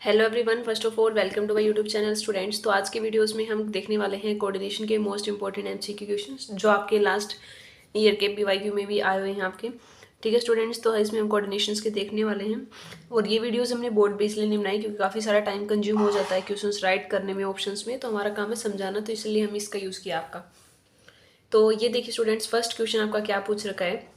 Hello everyone, first of all welcome to my YouTube channel students. तो आज के videos में हम देखने वाले हैं कोऑर्डिनेशन के मोस्ट इंपॉर्टेंट एमसीक्यू क्वेश्चंस जो आपके लास्ट ईयर के पीवाईक्यू में भी आए हुए हैं आपके। ठीक है स्टूडेंट्स, तो इसमें हम कोऑर्डिनेशंस के देखने वाले हैं और ये वीडियोस हमने बोर्ड पे इसलिए नहीं बनाई क्योंकि काफ़ी सारा टाइम कंज्यूम हो जाता है क्वेश्चंस राइट करने में ऑप्शंस में, तो हमारा काम है समझाना, तो इसलिए हम इसका यूज़ किया आपका। तो ये देखिए स्टूडेंट्स, फर्स्ट क्वेश्चन आपका क्या पूछ रखा है,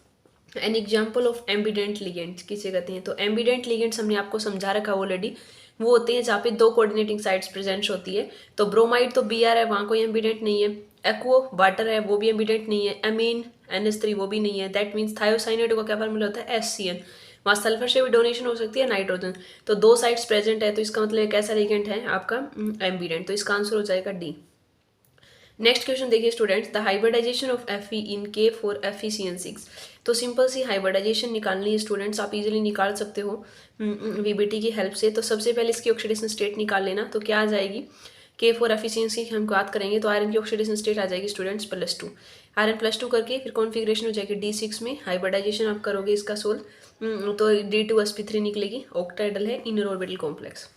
an example of ambient ligands किसे कहते हैं। तो एम्बिडेंट लिगेंड्स हमने आपको समझा रखा है ऑलरेडी। वो होते हैं जहाँ पे दो कोऑर्डिनेटिंग साइड्स प्रेजेंट होती है। तो ब्रोमाइड तो बी आर है, वहाँ कोई एम्बिडेंट नहीं है। एक्वो वाटर है, वो भी एम्बिडेंट नहीं है। एमीन NH3 वो भी नहीं है। दैट मीन्स थायोसाइनेट का क्या फॉर्मूला होता है, SCN। वहाँ सल्फर से भी डोनेशन हो सकती है, नाइट्रोजन। तो दो साइड्स प्रेजेंट है, तो इसका मतलब एक ऐसा लिगेंड है आपका एम्बिडेंट। तो इसका आंसर हो जाएगा डी। नेक्स्ट क्वेश्चन देखिए students, the hybridisation of Fe in K4FeCN6। तो सिंपल सी हाइब्रिडाइजेशन निकालनी है स्टूडेंट्स, आप इजीली निकाल सकते हो VBT की हेल्प से। तो सबसे पहले इसकी ऑक्सीडेशन स्टेट निकाल लेना। तो क्या आ जाएगी, K4FeCN6 की हम बात करेंगे तो आयरन की ऑक्सीडेशन स्टेट आ जाएगी स्टूडेंट्स +2। आयरन +2 करके फिर कॉन्फिग्रेशन हो जाएगी D6 में। हाइब्रिडाइजेशन आप करोगे इसका सोल्व तो D2sp3 निकलेगी, ऑक्टाइडल है, इनर ऑर्बिटल कॉम्प्लेक्स।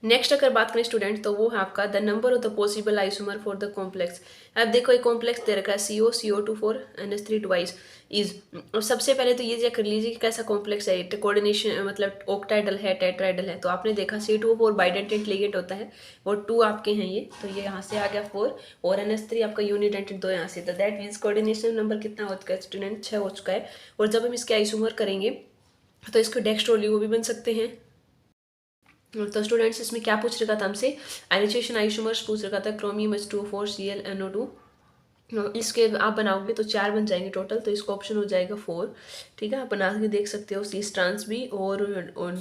नेक्स्ट अगर बात करें स्टूडेंट तो वो है आपका the number of the possible isomer for the complex. अब देखो एक कॉम्प्लेक्स दे रखा है CO2 4 NH3 ट्वाइस इज। और सबसे पहले तो ये चेक कर लीजिए कि कैसा कॉम्प्लेक्स है, कोऑर्डिनेशन मतलब ऑक्टाइडल है, टेट्राइडल है। तो आपने देखा C2O4 बाइडेंटेंट लिगेंड होता है और 2 आपके हैं ये, तो ये यहाँ से आ गया 4 और NH3 आपका यूनिडेंटेड 2 यहाँ से। तो दैट मीन्स कोऑर्डिनेशन नंबर कितना हो चुका है स्टूडेंट, 6 हो चुका है। और जब हम इसके आइसोमर करेंगे तो इसको डेक्स्ट्रोलिगो भी बन सकते हैं। तो स्टूडेंट्स इसमें क्या पूछ रखा था हमसे, आयनाइजेशन आइसोमर्स पूछ रखा था, क्रोमियम H2O4 Cl NO2। इसके आप बनाओगे तो 4 बन जाएंगे टोटल, तो इसका ऑप्शन हो जाएगा 4। ठीक है, आप बना के देख सकते हो। सी ट्रांस भी और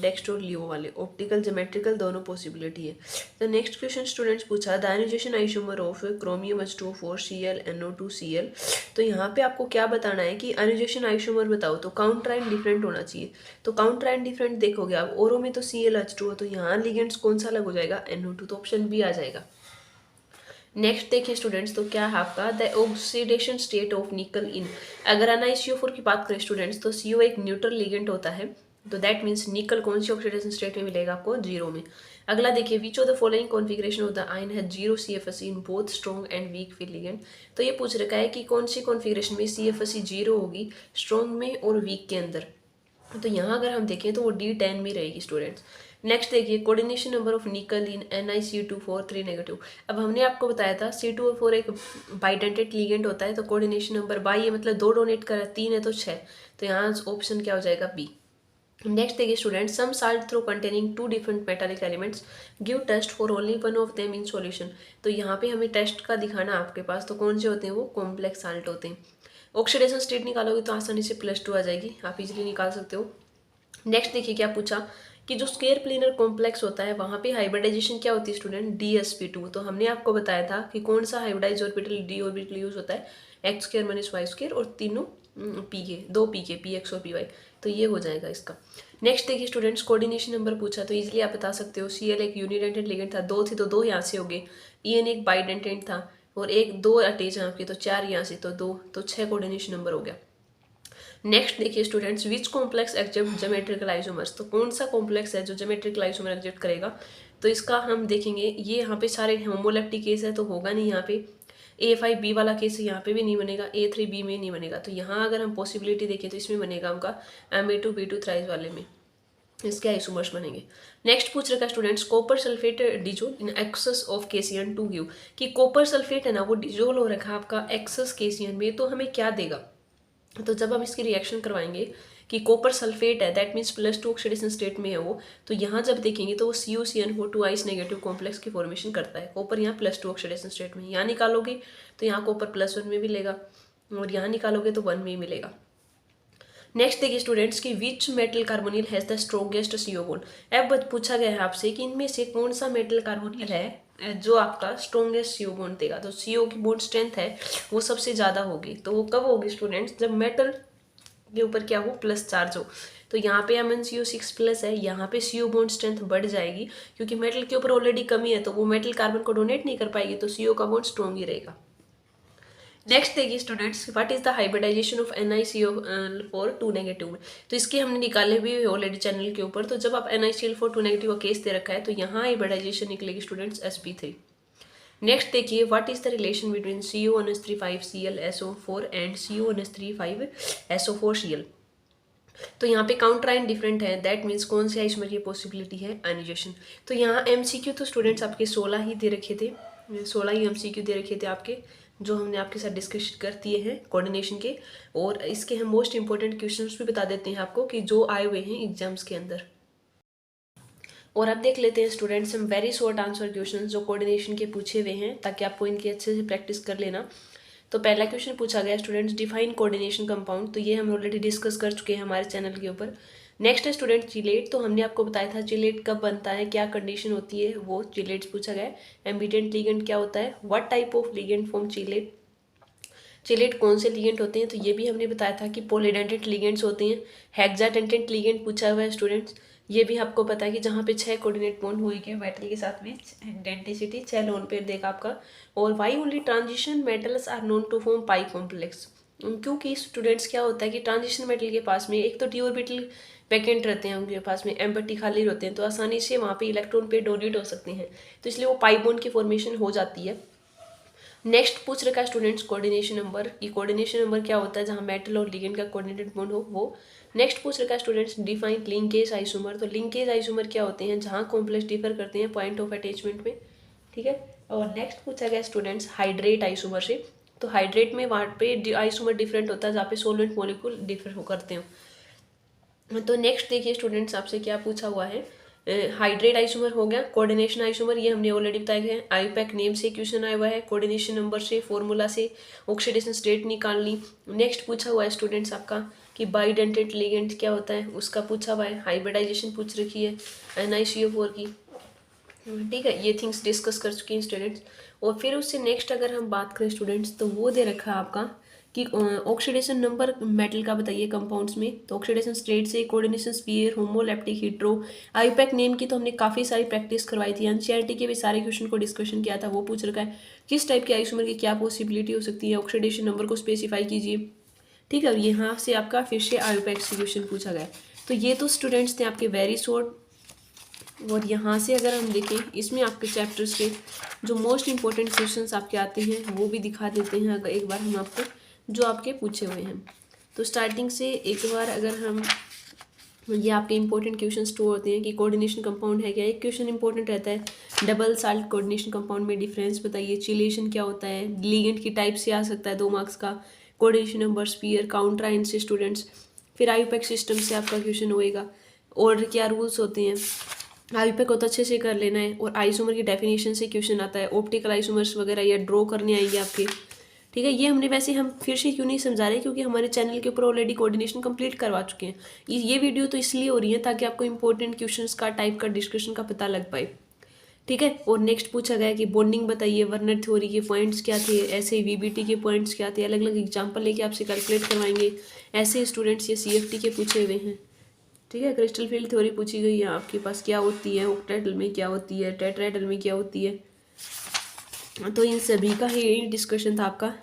डेक्स्ट और लियो वाले ऑप्टिकल जोमेट्रिकल दोनों पॉसिबिलिटी है। तो नेक्स्ट क्वेश्चन स्टूडेंट्स पूछा the ionisation isomer of chromium H2O4 Cl NO2 Cl। तो यहाँ पे आपको क्या बताना है कि आयनाइजेशन आइसोमर बताओ तो काउंटराइन डिफरेंट होना चाहिए। तो काउंटराइन डिफरेंट देखोगे आप, ओरो में तो ClH2 तो यहाँ लिगेंड्स कौन सा अलग हो जाएगा, NO2, तो ऑप्शन बी आ जाएगा। नेक्स्ट देखिए स्टूडेंट्स, तो क्या है आपका द ऑक्सीडेशन स्टेट ऑफ निकल इन। अगर NiCO4 की बात करें स्टूडेंट्स तो CO एक न्यूट्रल लिगेंड होता है। तो दैट मीन्स निकल कौन सी ऑक्सीडेशन स्टेट में मिलेगा आपको, 0 में। अगला देखिए which of the following configuration of the ion है 0 CFSE in both strong and weak field ligand. तो ये पूछ रखा है कि कौन सी कॉन्फिगरेशन में CFSE 0 होगी, स्ट्रॉन्ग में और वीक के अंदर। तो यहाँ अगर हम देखें तो वो D10 में रहेगी स्टूडेंट्स। नेक्स्ट देखिए कोऑर्डिनेशन नंबर ऑफ निकल इन NiCO2 4 3 नेगेटिव। अब हमने आपको बताया था C2O4 एक बाइडेंटेड लिगेंड होता है, तो कोऑर्डिनेशन नंबर बाई है मतलब 2 डोनेट कर 3 है तो 6। तो यहाँ ऑप्शन क्या हो जाएगा, बी। नेक्स्ट देखिए student, some salt throw containing 2 different metallic elements give test for only one of them in solution. तो यहाँ पे हमें टेस्ट का दिखाना आपके पास, तो कौन से होते हैं वो कॉम्प्लेक्स साल्ट होते हैं। ऑक्सीडेशन स्टेट निकालोगे तो आसानी से +2 आ जाएगी, आप इजीली निकाल सकते हो। नेक्स्ट देखिए क्या पूछा कि जो स्क्वायर प्लेनर कॉम्प्लेक्स होता है वहाँ पे हाइब्रिडाइजेशन क्या होती है स्टूडेंट, DsP2। तो हमने आपको बताया था कि कौन सा hybridise orbital D orbital use होता है, x² - y² और तीनों pk, 2 pk px और py। तो ये हो जाएगा इसका। नेक्स्ट देखिए स्टूडेंट्स, कोऑर्डिनेशन नंबर पूछा तो इजीली आप बता सकते हो। Cl एक यूनिडेंटेड लिगेंड था, 2 थी तो 2 यहाँ से हो गए। En एक बाइडेंटेड था और 2 अटैच यहाँ के, तो 4 यहाँ से, तो 2, तो 6 कोऑर्डिनेशन नंबर हो गया। नेक्स्ट देखिए स्टूडेंट्स, विच कॉम्प्लेक्स एक्सेप्ट ज्योमेट्रिकल आइसोमर्स। तो कौन सा कॉम्प्लेक्स है जो ज्योमेट्रिकल आइसोमर एक्सेप्ट करेगा। तो इसका हम देखेंगे, ये यहाँ पे सारे होमोलेप्टिक केस है तो होगा नहीं यहाँ पे। A5B वाला केस यहाँ पे भी नहीं बनेगा, A3B में नहीं बनेगा। तो यहाँ अगर हम पॉसिबिलिटी देखें तो इसमें बनेगा हमका Ma2B2 थ्राइस वाले में इसके आइसोमर्स बनेंगे। नेक्स्ट पूछ रखा students, copper sulphate dissolve in excess of KCN2 give. कि कॉपर सल्फेट है ना वो डिजोल हो रखा है आपका एक्सेस KCN में, तो हमें क्या देगा। तो जब हम इसकी रिएक्शन करवाएंगे कि कॉपर सल्फेट है, दैट मीन्स +2 ऑक्सीडेशन स्टेट में है वो, तो यहाँ जब देखेंगे तो वो CuCN4 2 नेगेटिव कॉम्प्लेक्स की फॉर्मेशन करता है। कॉपर यहाँ +2 ऑक्सीडेशन स्टेट में, यहाँ निकालोगे तो यहाँ कॉपर +1 में मिलेगा और यहाँ निकालोगे तो 1 में मिलेगा। नेक्स्ट देखिए स्टूडेंट्स की which metal carbonyl has the strongest CO bond. अब पूछा गया है आपसे कि इनमें से कौन सा मेटल कार्बोनिल है जो आपका स्ट्रॉन्गेस्ट CO बॉन्ड देगा। तो CO की बॉन्ड स्ट्रेंथ है वो सबसे ज़्यादा होगी, तो वो कब होगी स्टूडेंट्स, जब मेटल के ऊपर क्या हो, प्लस चार्ज हो। तो यहाँ पे MnCO6+ है, यहाँ पे CO बॉन्ड स्ट्रेंथ बढ़ जाएगी क्योंकि मेटल के ऊपर ऑलरेडी कमी है, तो वो मेटल कार्बन को डोनेट नहीं कर पाएगी, तो CO का बॉन्ड स्ट्रॉन्ग ही रहेगा। नेक्स्ट देखिए students, what is the hybridisation of NiCl4 2 में। तो इसके हमने निकाले भी ऑलरेडी चैनल के ऊपर। तो जब आप NiCl4 2 का केस दे रखा है तो यहाँ हाइब्रिडाइजेशन निकलेगी स्टूडेंट्स sp3। नेक्स्ट देखिए, what is the relation between CO1s35Cl SO4 and CO1s35SO4Cl। तो यहाँ पे काउंटर आयन डिफरेंट है, दैट मीन्स कौन से आइसोमर की पॉसिबिलिटी है आयनाइजेशन। तो यहाँ MCQ तो स्टूडेंट्स आपके 16 ही दे रखे थे, 16 ही MCQ दे रखे थे आपके, जो हमने आपके साथ डिस्कस कर दिए हैं कोऑर्डिनेशन के। और इसके हम मोस्ट इंपॉर्टेंट क्वेश्चंस भी बता देते हैं आपको कि जो आए हुए हैं एग्जाम्स के अंदर। और अब देख लेते हैं स्टूडेंट्स हम वेरी शॉर्ट आंसर क्वेश्चंस जो कोऑर्डिनेशन के पूछे हुए हैं, ताकि आपको इनकी अच्छे से प्रैक्टिस कर लेना। तो पहला क्वेश्चन पूछा गया स्टूडेंट्स, डिफाइन कोऑर्डिनेशन कंपाउंड। तो ये हम ऑलरेडी डिस्कस कर चुके हैं हमारे चैनल के ऊपर। नेक्स्ट है स्टूडेंट चिलेट। तो हमने आपको बताया था चिलेट कब बनता है, क्या कंडीशन होती है, वो चिलेट्स पूछा गया है। एम्बिडेंट लिगेंड क्या होता है, what type of ligand form chelate, chelate कौन से लिगेंड होते हैं। तो ये भी हमने बताया था कि पॉलीडेंटेंट लिगेंड्स होते हैं। हेक्साडेंटेंट लिगेंड पूछा हुआ है स्टूडेंट्स, ये भी आपको पता है कि जहाँ पे 6 कोऑर्डिनेट बॉन्ड होंगे मेटल के साथ में, डेंटिसिटी 6 लोन पेयर देगा आपका। और why only transition metals are known to form pi complex. क्योंकि स्टूडेंट्स क्या होता है कि ट्रांजिशन मेटल के पास में एक तो डी ऑर्बिटल वैकेंट रहते हैं, उनके पास में एम्प्टी खाली रहते हैं, तो आसानी से वहाँ पे इलेक्ट्रॉन पेयर डोनेट हो सकते हैं, तो इसलिए वो पाई बॉन्ड की फॉर्मेशन हो जाती है। नेक्स्ट पूछ रखा है स्टूडेंट्स कोऑर्डिनेशन नंबर, कि कोऑर्डिनेशन नंबर क्या होता है जहाँ मेटल और लिगेंड का कोऑर्डिनेटेड बॉन्ड हो वो। नेक्स्ट पूछ रखा है स्टूडेंट्स डिफाइन लिंकेज आइसोमर। तो लिंकेज आइसोमर क्या होते हैं, जहाँ कॉम्प्लेक्स डिफर करते हैं पॉइंट ऑफ अटैचमेंट में, ठीक है। और नेक्स्ट पूछा गया स्टूडेंट्स हाइड्रेट आइसोमर से। तो हाइड्रेट में वहाँ पे आइसोमर डिफरेंट होता है, जहाँ पे सोलवेंट मॉलिक्यूल डिफर हो करते हो। तो नेक्स्ट देखिए स्टूडेंट्स आपसे क्या पूछा हुआ है, हाइड्रेट आइसोमर हो गया। कोऑर्डिनेशन आइसोमर ये हमने ऑलरेडी बताया है, आईपैक नेम से क्वेश्चन आया हुआ है, कोऑर्डिनेशन नंबर से फॉर्मूला से ऑक्सीडेशन स्टेट निकाल ली। नेक्स्ट पूछा हुआ है स्टूडेंट्स आपका कि बाइडेंटेंट लिगेंड क्या होता है, उसका पूछा हुआ है। हाइब्रिडाइजेशन पूछ रखी है NiCO4 की, ठीक है। ये थिंग्स डिस्कस कर चुके हैं स्टूडेंट्स। और फिर उससे नेक्स्ट अगर हम बात करें स्टूडेंट्स, तो वो दे रखा है आपका कि ऑक्सीडेशन नंबर मेटल का बताइए कंपाउंड्स में। तो ऑक्सीडेशन स्टेट से, coordination sphere, homoleptic hetero, IUPAC name की तो हमने काफ़ी सारी प्रैक्टिस करवाई थी, एनसीईआरटी के भी सारे क्वेश्चन को डिस्कशन किया था। वो पूछ रखा है किस टाइप के आइसोमर की क्या पॉसिबिलिटी हो सकती है, ऑक्सीडेशन नंबर को स्पेसिफाई कीजिए, ठीक है। और यहाँ से आपका फिर से आईपैक से क्वेश्चन पूछा गया। तो ये तो स्टूडेंट्स थे आपके वेरी शॉर्ट। और यहाँ से अगर हम देखें, इसमें आपके चैप्टर्स के जो मोस्ट इंपॉर्टेंट क्वेश्चंस आपके आते हैं वो भी दिखा देते हैं अगर एक बार हम आपको, जो आपके पूछे हुए हैं। तो स्टार्टिंग से एक बार अगर हम, ये आपके इंपॉर्टेंट क्वेश्चन स्टोर होते हैं कि कोऑर्डिनेशन कंपाउंड है क्या। एक क्वेश्चन इंपॉर्टेंट रहता है, डबल साल्ट कोऑर्डिनेशन कंपाउंड में डिफरेंस बताइए, चिलेशन क्या होता है, लिगेंड की टाइप से आ सकता है 2 मार्क्स का, coordination number, sphere, counter ion से स्टूडेंट्स। फिर आईपैक सिस्टम से आपका क्वेश्चन होएगा, और क्या रूल्स होते हैं, आईपैक को तो अच्छे से कर लेना है। और आइसोमर की डेफिनेशन से क्वेश्चन आता है, ऑप्टिकल आइसोमर्स वगैरह या ड्रॉ करने आएंगे आपके, ठीक है। ये हमने वैसे हम फिर से क्यों नहीं समझा रहे, क्योंकि हमारे चैनल के ऊपर ऑलरेडी कोऑर्डिनेशन कंप्लीट करवा चुके हैं। ये वीडियो तो इसलिए हो रही है ताकि आपको इंपॉर्टेंट क्वेश्चंस का टाइप का डिस्कशन का पता लग पाए, ठीक है। और नेक्स्ट पूछा गया कि बॉन्डिंग बताइए, वर्नर थ्योरी के पॉइंट्स क्या थे, ऐसे VBT के पॉइंट्स क्या थे, अलग अलग एग्जाम्पल लेके आपसे कैलकुलेट करवाएंगे। ऐसे स्टूडेंट्स ये CFT के पूछे हुए हैं, ठीक है। क्रिस्टल फील्ड थ्योरी पूछी गई है आपके पास, क्या होती है, ऑक्टेटल में क्या होती है, टेट्राहेड्रल में क्या होती है। तो इन सभी का ही डिस्कशन था आपका